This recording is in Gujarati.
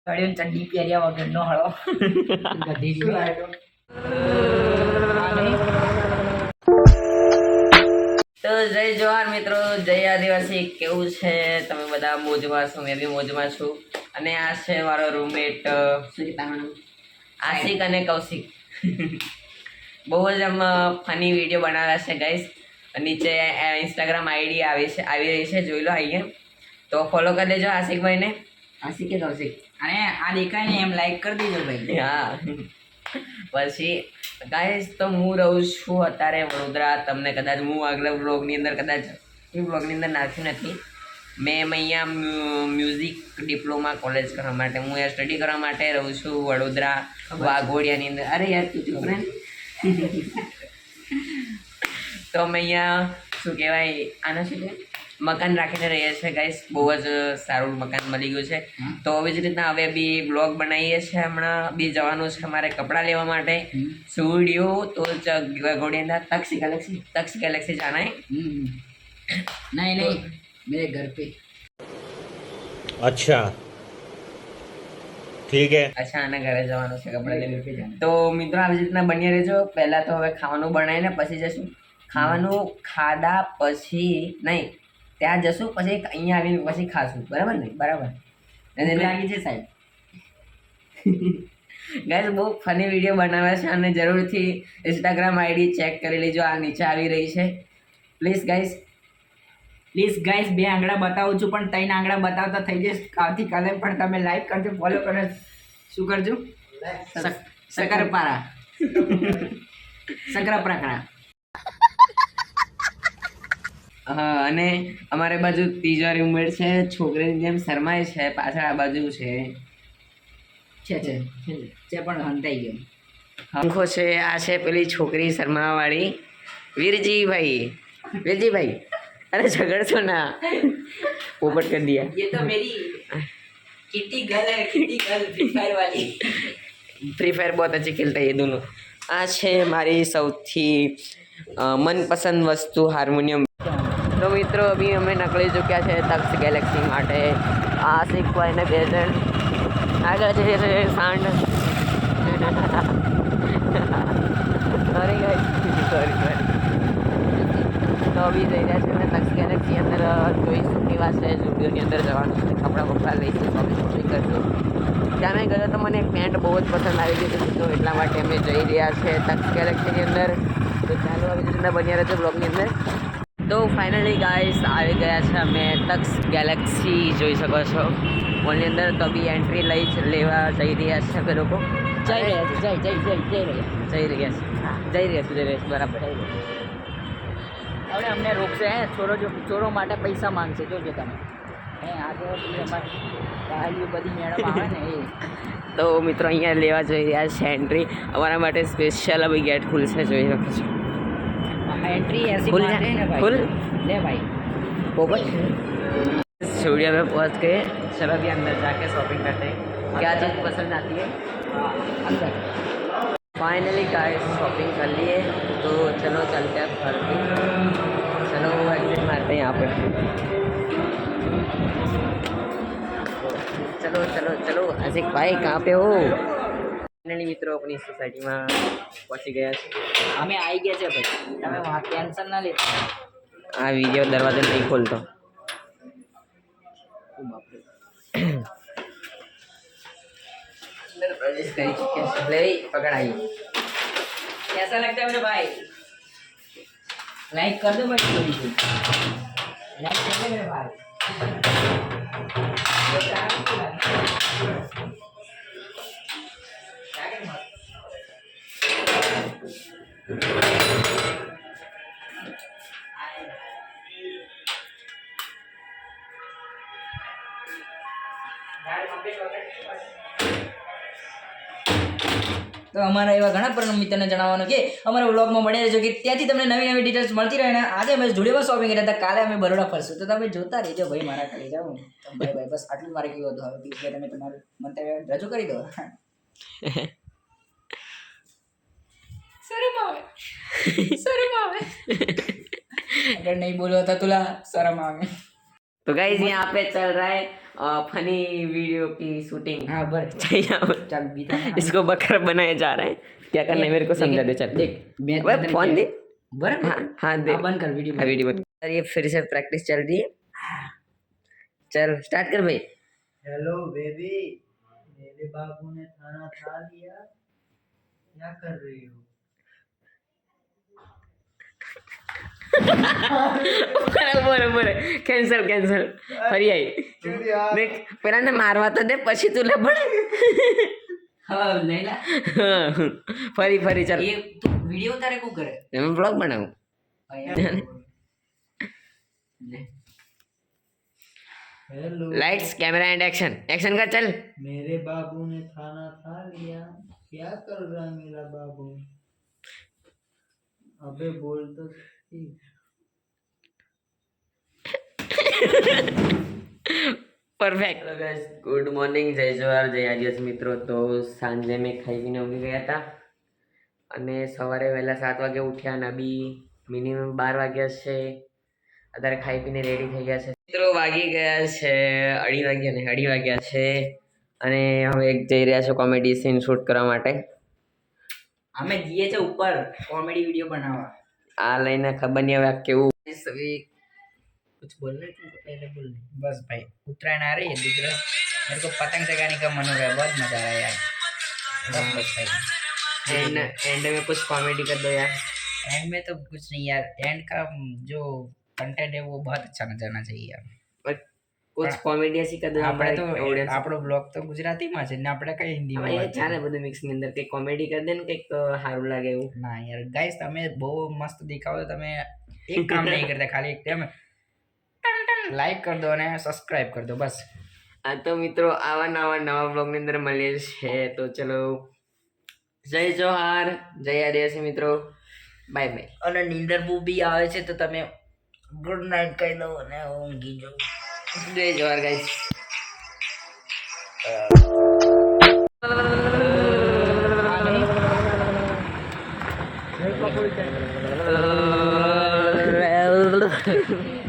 ગાડીઓ ચડ્ડી પહેર્યા વગરનો હળો ગધી તો જય જવાહર મિત્રો, જય આદિવાસી. કેવું છે? તમે બધા મોજમાં છો? મેં બી મોજમાં છું. અને આ છે મારો રૂમમેટ આશિક અને કૌશિક. બહુ જ આમ ફની વિડીયો બનાવ્યા છે ગાઈસ. નીચે ઇન્સ્ટાગ્રામ આઈડી આવી રહી છે, જોઈ લો અહીંયા. તો ફોલો કરી લેજો આશિકભાઈને. આશિક કે કૌશિક, અને આ દેખાય ને એમ લાઈક કરી દેજો ભાઈ. હા, પછી ગાઈસ તો હું રહું છું અત્યારે વડોદરા. તમને કદાચ હું આગલા બ્લોગની અંદર નાખ્યું નથી. મેં અહીંયા મ્યુઝિક ડિપ્લોમા કોલેજ કરવા માટે, હું અહીંયા સ્ટડી કરવા માટે રહું છું વડોદરા વાઘોડિયાની અંદર. અરે યાર તું ચૂપ રહે. તો અમે અહીંયા શું કહેવાય, આના શું કહેવાય, મકાન રાખીને રહીએ છીએ ગાઈસ. બહુ જ સારું મકાન મળી ગયું છે. તો આવી જ રીતના હવે બી બ્લોગ બનાવીએ છીએ. હમણાં બી જવાનું છે અમારે કપડાં લેવા માટે સ્ટુડિયો. તો ઘોડિયા तक्ष गैलेक्सी जाना है. नहीं मेरे घर पे. अच्छा ઠીક હે. અચ્છા, આના ઘરે જવાનું છે કપડાં લેવા. તો મિત્રો આવી રીતના બન્યા રહેજો. પહેલાં તો હવે ખાવાનું બનાવીને પછી જશું. ખાવાનું ખાધા પછી નહીં, ત્યાં જશું, પછી અહીંયા આવીને પછી ખાશું. બરાબર ને? બરાબર લાગી છે સાહેબ. ગાઈસ બહુ ફની વિડીયો બનાવ્યા છે અને જરૂરથી ઇન્સ્ટાગ્રામ આઈડી ચેક કરી લેજો. આ નીચે આવી રહી છે. પ્લીઝ ગાઈસ બે આંગળા બતાવું છું, પણ 3 આંગળા બતાવતા થઈ જશે આવતીકાલે. પણ તમે લાઈક કરજો, ફોલો કરો. શું કરજો? શકરપારા. હા, અને અમારે બાજુ તિજોરી ઉમેર છે. છોકરીની જેમ શરમાય છે. પાછળ આ બાજુ છે પણ હંતાઈ ગયો પંખો છે. આ છે પેલી છોકરી શર્માવાળી, વીરજીભાઈ. अरे झगड़ो ना, पोपट कर दिया. ये तो मेरी किटी गर्ल है, फ्री फायर वाली. फ्री फायर बहुत अच्छी खेलता है ये दोनों. આ છે મારી સૌથી મનપસંદ વસ્તુ, હાર્મોનિયમ. તો મિત્રો અભી અમે નકળી ચૂક્યા છે તક્ષ ગેલેક્સી માટે. આ શીખવાય ને 2 જણ આગળ જઈએ છે. સાંડ સોરી સોરી. તો બી જઈ રહ્યા છે અને તક્ષ ગેલેક્સી અંદર જોઈશું કેવા છે. સ્ટુડિયોની અંદર જવાનું છે, કપડાં લઈશું, શોપિંગ કરશું. ત્યાં મેં ગયો તો મને એક પેન્ટ બહુ જ પસંદ આવી ગઈ હતી, તો એટલા માટે અમે જઈ રહ્યા છે તક્ષ ગેલેક્સીની અંદર. તો ચાલો આવી રીતના બન્યા રહેશે બ્લોગની અંદર. તો ફાઇનલી ગાઈસ આવી ગયા છે અમે તક્ષ ગેલેક્સી, જોઈ શકો છો મોલની અંદર. તો બી એન્ટ્રી લેવા જઈ રહ્યા છે અમે લોકો. જઈ રહ્યા છે બરાબર. હવે અમને રોકશે, ચોરો માટે પૈસા માંગશે. જોજો તમે આગળ બધી મેડમ આવે ને એ. તો મિત્રો અહીંયા લેવા જઈ રહ્યા છે એન્ટ્રી. અમારા માટે સ્પેશિયલ અભી ગેટ ખુલશે, જોઈ શકો છો. एंट्री ऐसी खुल जाए ना भाई. खुल ले भाई. पोपट स्टूडियो में पहुंच गए. चलो अभी अंदर जाके शॉपिंग करते हैं. क्या चीज़ पसंद आती है अंदर. फाइनली गाइस शॉपिंग कर लिए. तो चलो चलते हैं घर पे. चलो एग्जिट मारते हैं यहाँ पे. चलो आशिक भाई कहाँ पे हो? फाइनली મિત્રો अपनी સોસાયટીમાં પહોંચી ગયા છે. અમે આવી ગયા છે ભાઈ, તમે વहाँ ટેન્શન ના લેતા. આ વિડીયો દરવાજો નહીં ખોલતો. अंदर प्रवेश कर चुके हैं. ले पकड़ आई. कैसा लगता है मेरे भाई? लाइक कर दो भाई, लाइक कर दो मेरे भाई. તો અમારા એવા ઘણા પણ મિત્રોને જણાવવાનું કે અમારા વ્લોગમાં મળી રહેજો, કે ત્યાંથી તમને નવી નવી ડિટેલ્સ મળતી રહે. ને આજે અમે સ્ટુડિયોમાં શોપિંગ કર્યા હતા, કાલે અમે બરોડા ફરશું. તો તમે જોતા રહેજો ભાઈ મારા ખાલી જાઓ. ભાઈ બસ આટલું મારે કેવું હતું. હવે પ્લીઝ તમે તમારું મંતવ્ય રજૂ કરી દો. શરમ આવે अगर नहीं बोलो तो तुला शर्म आवे. तो गाइस यहाँ पे चल रहा है फनी वीडियो की शूटिंग हाँ बर चाहिए अब। चल बीता ना। इसको बकरा बनाए जा रहे हैं, क्या करना है मेरे को समझा दे। चल देख मैं वह फोन दे। बराबर हाँ हाँ दे। बंद कर वीडियो हाँ वीडियो बंद। ये फिर से प्रैक्टिस चल रही है। चल स्टार्ट कर भाई। हेलो बेबी, मेरे बाबू ने खाना खा लिया, क्या कर रही हो? બરાબર કેન્સલ કેન્સલ ફરી આવી દેખ પેલા ને મારવા તો દે પછી તું લબડ हाँ नहीं ला ફરી ફરી ચાલ ये तू वीडियो उतारे को करे मैं ब्लॉग बनाऊं। Hello, lights camera and action action कर चल। मेरे बाबू ने खाना खा लिया, क्या कर रहा है मेरा बाबू? अबे बोल तो सही। Perfect. Hello guys, good morning, जय जोहार, जय आदिवासी मित्रों। तो सांजे में खाई पीने ઊંઘી ગયા હતા અને સવારે વહેલા 7 વાગે ઉઠ્યા અને બી મિનિમમ 12 વાગ્યા છે। અત્યારે ખાઈ પીને રેડી થઈ ગયા છે મિત્રો। વાગી ગયા છે 2:30 વાગ્યા છે અને હવે એક જઈ રહ્યા છો કોમેડી સીન શૂટ કરવા માટે। हमें दिए थे ऊपर कॉमेडी वीडियो बनावा આ લઈને ખબર નહીં હવે આ કેવું। कुछ बोलना है तुमको पहले बोल बस भाई उत्तरायण आ रही है दिख रहा है मेरे को पतंग चगाने का मन हो रहा है बहुत मजा आ रहा है यार बस भाई एंड में कुछ कॉमेडी कर दो यार। एंड में तो कुछ नहीं यार एंड का जो कंटेंट है वो बहुत अच्छा जाना चाहिए यार पर कुछ कॉमेडी ऐसी कर दो આપણે તો ऑडियंस આપણો બ્લોગ તો ગુજરાતીમાં છે ને આપણે કઈ હિન્દીમાં વાત છે. ચાલે બધું મિક્સ ની અંદર કઈ કોમેડી કરી દે ને કઈક સારું લાગે એવું। ના યાર ગાઈસ તમે બહુ મસ્ત દેખાવો છો તમે એક કામ નહીં કરતા ખાલી એક તમે લાઈક कर दो અને સબસ્ક્રાઇબ कर दो બસ। આ તો મિત્રો આવા નવા બ્લોગ ની અંદર મળીએ છે। તો ચલો જય જોહાર, જય આદિવાસી મિત્રો, બાય બાય। અને નીંદર બી આવે છે તો તમે ગુડ નાઇટ કહી દો અને ઊંઘી જાઓ। જય જોહાર ગાઈસ। नहीं